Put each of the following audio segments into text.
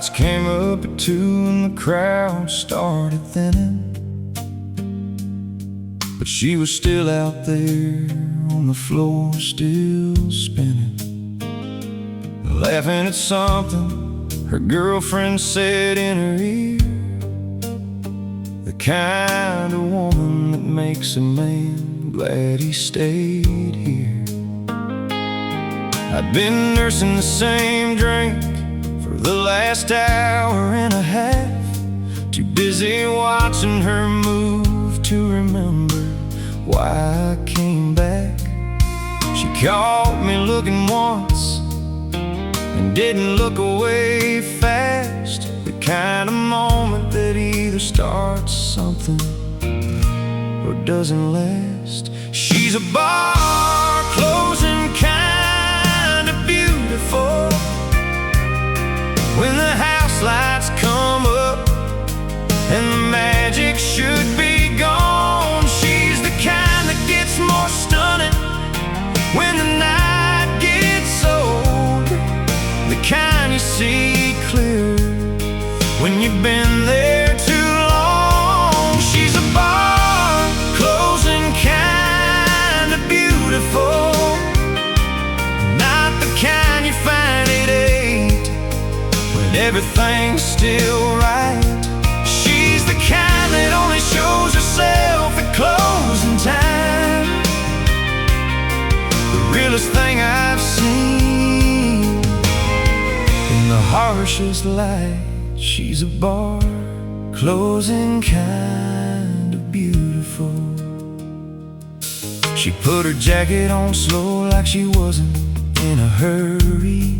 lights came up at 2 and the crowd started thinning, but she was still out there on the floor, still spinning, laughing at something her girlfriend said in her ear. The kind of woman that makes a man glad he stayed here. I'd been nursing the same drink for the last hour and a half, too busy watching her move to remember why I came back. She caught me looking once and didn't look away fast, the kind of moment that either starts something or doesn't last. She's a bar closing kind of beautiful. When the house lights come up and the magic should be gone, she's the kind that gets more stunning when the night gets old, the kind you see clear when you've been there too long. She's a bar closing kind of beautiful, not the kind you find at 8 when everything's still right. She's the kind that only shows herself at closing time, the realest thing I've seen in the harshest light. She's a bar closing kind of beautiful. She put her jacket on slow like she wasn't in a hurry,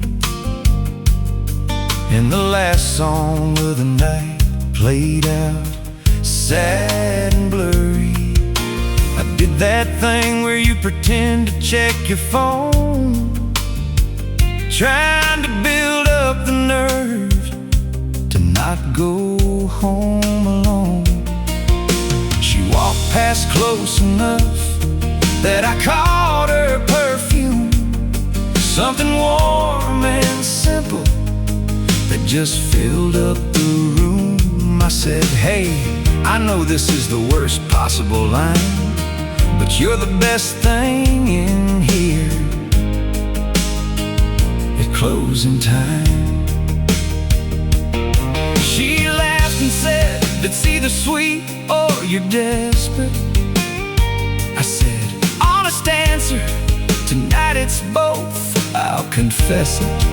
and the last song of the night played out sad and blurry. I did that thing where you pretend to check your phone, trying to build up the nerve to not go home alone. She walked past close enough that I caught her perfume, something warm and simple that just filled up the room. I said, hey, I know this is the worst possible line, but you're the best thing in here at closing time. She laughed and said, it's either sweet or you're desperate. I said, honest answer, tonight it's both, I'll confess it.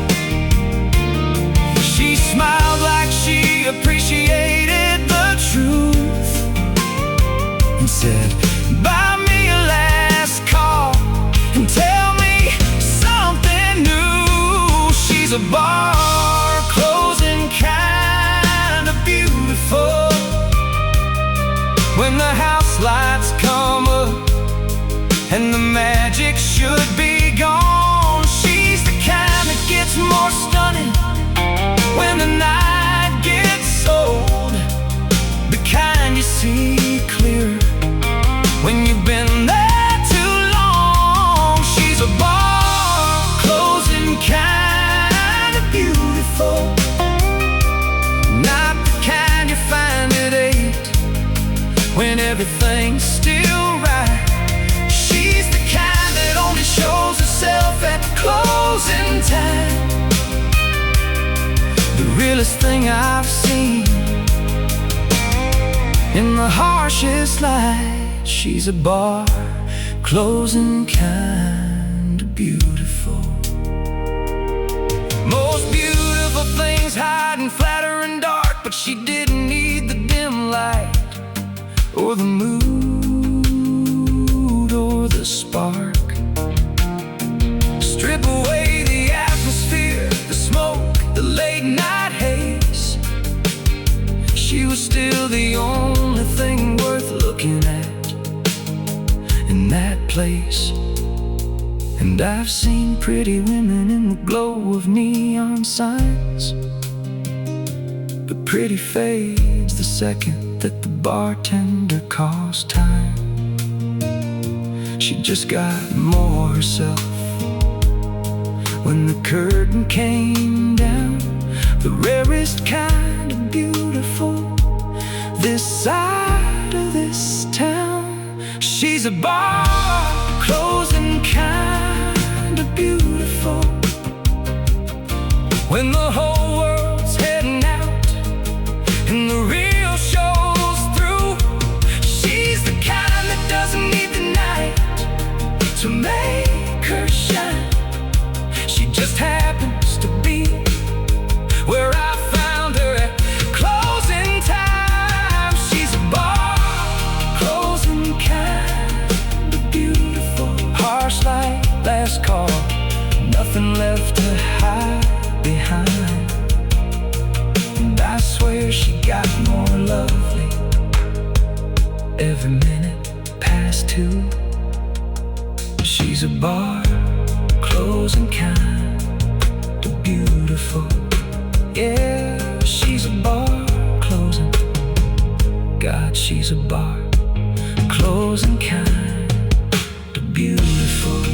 She smiled like she appreciated the truth and said, buy me a last call and tell me something new. She's a bar closing kind of beautiful. When the house lights come up and the magic should be gone, she's the kind that gets more stunning when the night gets old, the kind you see clear when you've been there too long. She's a bar closing kind of beautiful, not the kind you find at 8 when everything's still right. She's the kind that only shows herself at closing time, the realest thing I've seen in the harshest light. She's a bar closing kind of beautiful. Most beautiful things hide and flatter and dark, but she didn't need the dim light or the mood or the spark. Strip away the atmosphere, the smoke, the late night haze. She was still the only thing worth looking at in that place. And I've seen pretty women in the glow of neon signs, but pretty fades the second that the bartender calls time. She just got more herself when the curtain came down the rarest kind of beautiful this side of this town. She's a bar closing kind of beautiful. When the whole world's heading out and the real show's through, she's the kind that doesn't need the night to make her shine. She just happens to be where I found her at closing time. She's a bar closing kind of beautiful. Harsh like last call, nothing left to hide behind. And I swear she got more lovely every minute past 2. She's a bar closing kind of beautiful. Yeah, she's a bar closing. God, she's a bar closing kind of beautiful.